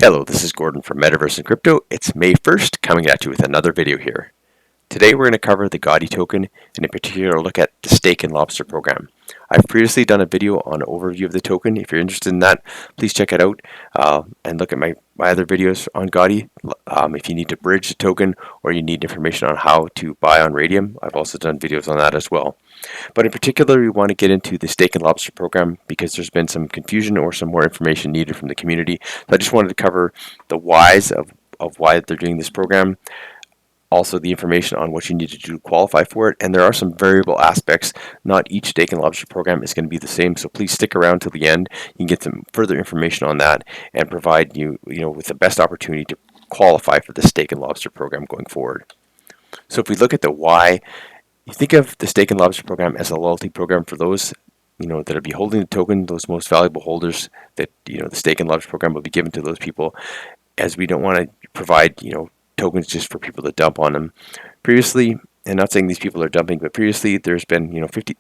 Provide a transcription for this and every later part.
Hello, this is Gordon from Metaverse and Crypto. It's May 1st, coming at you with another video here. Today we're going to cover the GOTTI token, and in particular look at the Steak and Lobster program. I've previously done a video on an overview of the token. If you're interested in that, please check it out and look at my other videos on GOTTI. If you need to bridge the token or you need information on how to buy on Radium, I've also done videos on that as well. But in particular, we want to get into the Steak and Lobster program because there's been some confusion or some more information needed from the community. So I just wanted to cover the whys of why they're doing this program, also the information on what you need to do to qualify for it, and there are some variable aspects. Not each Steak and Lobster program is going to be the same, so please stick around till the end. You can get some further information on that and provide you with the best opportunity to qualify for the Steak and Lobster program going forward. So if we look at the why, you think of the Steak and Lobster program as a loyalty program for those that will be holding the token, those most valuable holders. That the Steak and Lobster program will be given to those people, as we don't want to provide tokens just for people to dump on them. Previously, and not saying these people are dumping, but previously there's been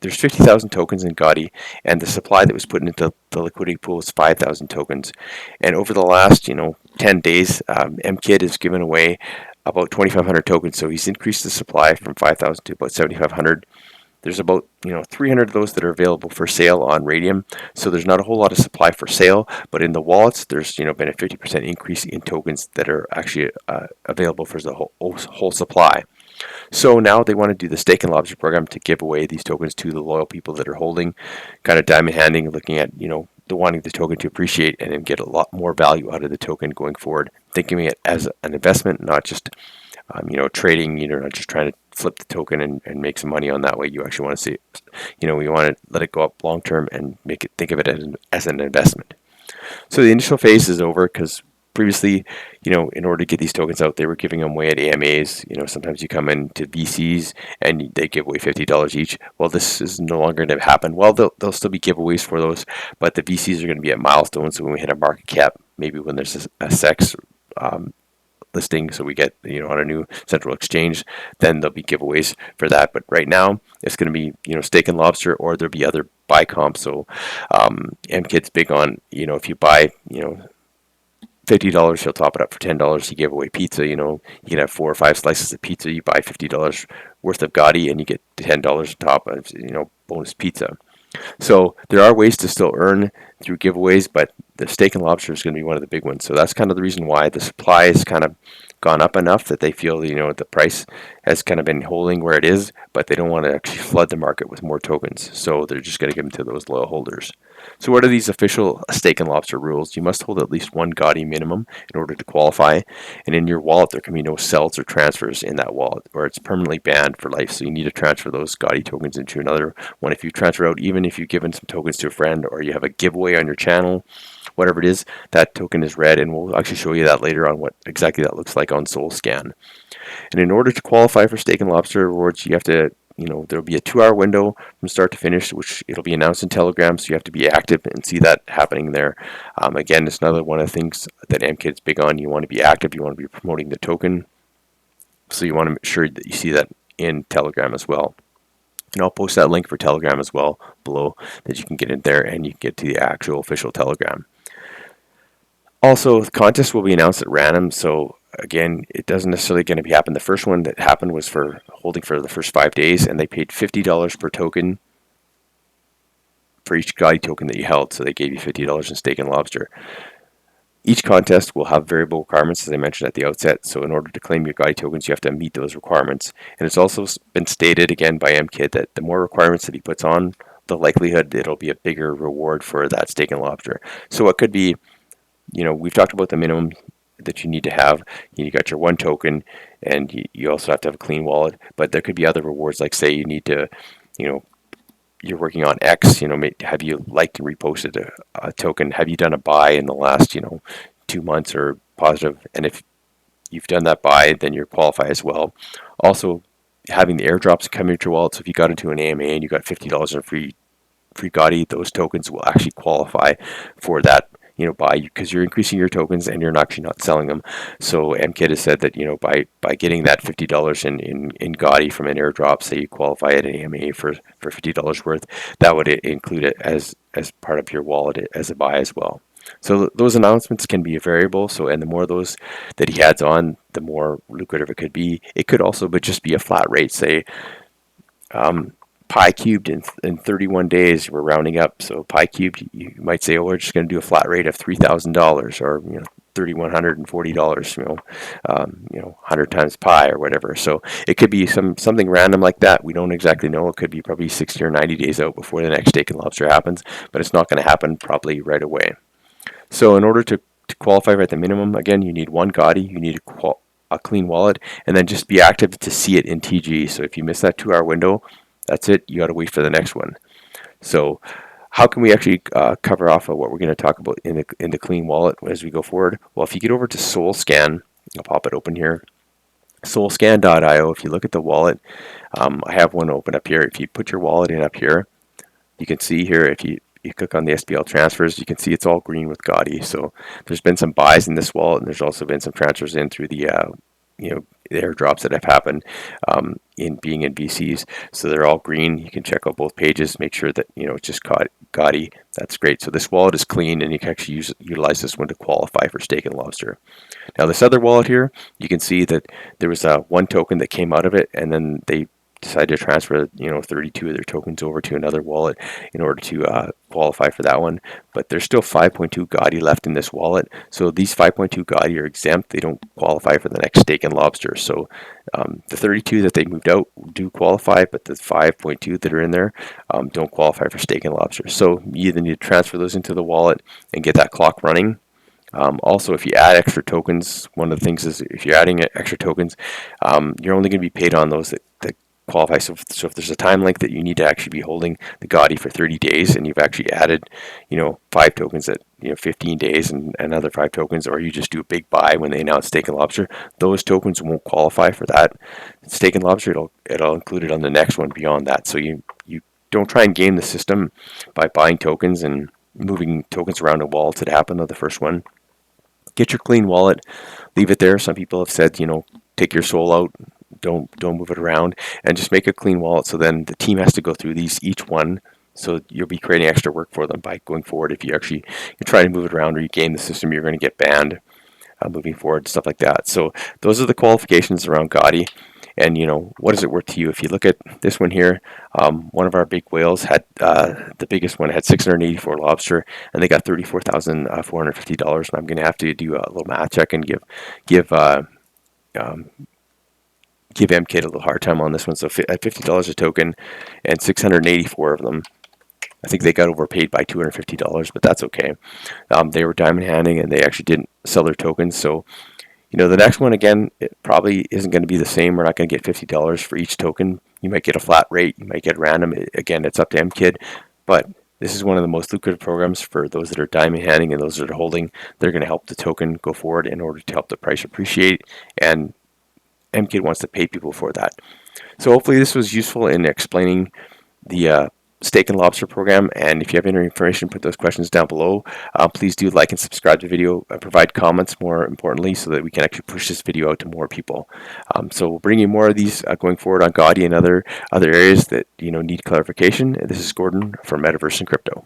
there's 50,000 tokens in GOTTI, and the supply that was put into the liquidity pool is 5,000 tokens. And over the last 10 days, MKID has given away about 2,500 tokens, so he's increased the supply from 5,000 to about 7,500. There's about 300 of those that are available for sale on Radium, so there's not a whole lot of supply for sale. But in the wallets, there's been a 50% increase in tokens that are actually available for the whole supply. So now they want to do the Steak and Lobster program to give away these tokens to the loyal people that are holding, kind of diamond handing, looking at the wanting the token to appreciate and then get a lot more value out of the token going forward, thinking of it as an investment, not just trading. Not just trying to flip the token and make some money on that way. You actually want to see we want to let it go up long term and think of it as an investment. So the initial phase is over, because previously, in order to get these tokens out, they were giving them away at AMAs. Sometimes you come into VCs and they give away $50 each. Well, this is no longer going to happen. Well, there'll still be giveaways for those, but the VCs are going to be at milestones. So when we hit a market cap, maybe when there's a SEX listing, so we get on a new central exchange, then there'll be giveaways for that. But right now it's going to be Steak and Lobster, or there'll be other buy comps. So MKID's big on if you buy $50, he'll top it up for $10. He gave away pizza. You can have 4 or 5 slices of pizza. You buy $50 worth of GOTTI and you get $10 on top of bonus pizza. So there are ways to still earn through giveaways, but the Steak and Lobster is going to be one of the big ones. So that's kind of the reason why the supply has kind of gone up enough that they feel the price has kind of been holding where it is, but they don't want to actually flood the market with more tokens. So they're just going to give them to those loyal holders. So what are these official Steak and Lobster rules? You must hold at least 1 GOTTI minimum in order to qualify, and in your wallet there can be no sells or transfers in that wallet, or it's permanently banned for life. So you need to transfer those GOTTI tokens into another one. If you transfer out, even if you've given some tokens to a friend, or you have a giveaway on your channel, whatever it is, that token is red, and we'll actually show you that later on what exactly that looks like on SolScan. And in order to qualify for Steak and Lobster rewards, you have to there'll be a 2-hour window from start to finish, which it'll be announced in Telegram, so you have to be active and see that happening there. Again, it's another one of the things that MKID's big on. You want to be active, you want to be promoting the token, so you want to make sure that you see that in Telegram as well. And I'll post that link for Telegram as well below, that you can get in there and you can get to the actual official Telegram. Also, the contest will be announced at random, so again, it doesn't necessarily going to be happen. The first one that happened was for holding for the first 5 days, and they paid $50 per token for each GOTTI token that you held. So they gave you $50 in Steak and Lobster. Each contest will have variable requirements, as I mentioned at the outset. So in order to claim your GOTTI tokens, you have to meet those requirements. And it's also been stated again by MKID that the more requirements that he puts on, the likelihood it'll be a bigger reward for that Steak and Lobster. So it could be, we've talked about the minimum that you need to have. You got your 1 token, and you also have to have a clean wallet, but there could be other rewards, like say you need to you're working on X, have you liked and reposted a token, have you done a buy in the last 2 months or positive, and if you've done that buy, then you're qualified as well. Also, having the airdrops come into your wallet, so if you got into an AMA and you got $50 in free GOTTI, those tokens will actually qualify for that buy, because you're increasing your tokens and you're actually not selling them. So MKID has said that by getting that $50 in GOTTI from an airdrop, say you qualify at an AMA for $50 worth, that would include it as part of your wallet as a buy as well. So those announcements can be a variable. So, and the more of those that he adds on, the more lucrative it could be. It could also but just be a flat rate. Say pi cubed in 31 days, we're rounding up. So pi cubed, you might say, oh, we're just going to do a flat rate of $3,000 or $3,140, 100 times pi or whatever. So it could be something random like that. We don't exactly know. It could be probably 60 or 90 days out before the next Steak and Lobster happens, but it's not going to happen probably right away. So in order to qualify at the minimum, again, you need one Gotti, you need a clean wallet, and then just be active to see it in TG. So if you miss that 2-hour window, that's it. You got to wait for the next one. So how can we actually cover off of what we're going to talk about in the clean wallet as we go forward? Well, if you get over to SolScan, I'll pop it open here. Solscan.io. If you look at the wallet, I have one open up here. If you put your wallet in up here, you can see here, if you click on the SPL transfers, you can see it's all green with Gotti. So there's been some buys in this wallet, and there's also been some transfers in through the airdrops that have happened in being in VCs. So they're all green. You can check out both pages, make sure that it's just Gotti. That's great. So this wallet is clean, and you can actually utilize this one to qualify for Steak and Lobster. Now this other wallet here, you can see that there was one token that came out of it, and then they decided to transfer 32 of their tokens over to another wallet in order to qualify for that one. But there's still 5.2 Gotti left in this wallet, so these 5.2 Gotti are exempt. They don't qualify for the next Steak and Lobster. So the 32 that they moved out do qualify, but the 5.2 that are in there don't qualify for Steak and Lobster. So you either need to transfer those into the wallet and get that clock running. Also, if you add extra tokens, one of the things is if you're adding extra tokens, you're only going to be paid on those that qualify. So if there's a time length that you need to actually be holding the Gotti for 30 days, and you've actually added 5 tokens at 15 days and another 5 tokens, or you just do a big buy when they announce Steak and Lobster, those tokens won't qualify for that Steak and Lobster. It'll include it on the next one beyond that. So you don't try and game the system by buying tokens and moving tokens around a wallet that happened on the first one. Get your clean wallet, leave it there. Some people have said, take your soul out, don't move it around, and just make a clean wallet. So then the team has to go through these each one. So you'll be creating extra work for them by going forward. If you try to move it around or you game the system, you're going to get banned moving forward, stuff like that. So those are the qualifications around Gotti. And what is it worth to you? If you look at this one here, one of our big whales had the biggest one had 684 lobster, and they got $34,450. And I'm going to have to do a little math check and give MKIT a little hard time on this one. So at $50 a token and 684 of them, I think they got overpaid by $250, but that's okay. They were diamond handing, and they actually didn't sell their tokens. So the next one, again, it probably isn't going to be the same. We're not going to get $50 for each token. You might get a flat rate. You might get random. Again, it's up to MKIT. But this is one of the most lucrative programs for those that are diamond handing and those that are holding. They're going to help the token go forward in order to help the price appreciate. And MKIT wants to pay people for that. So hopefully this was useful in explaining the Steak and Lobster program. And if you have any information, put those questions down below. Please do like and subscribe to the video, provide comments more importantly, so that we can actually push this video out to more people. So we'll bring you more of these going forward on Gotti and other areas that need clarification. And this is Gordon from Metaverse and Crypto.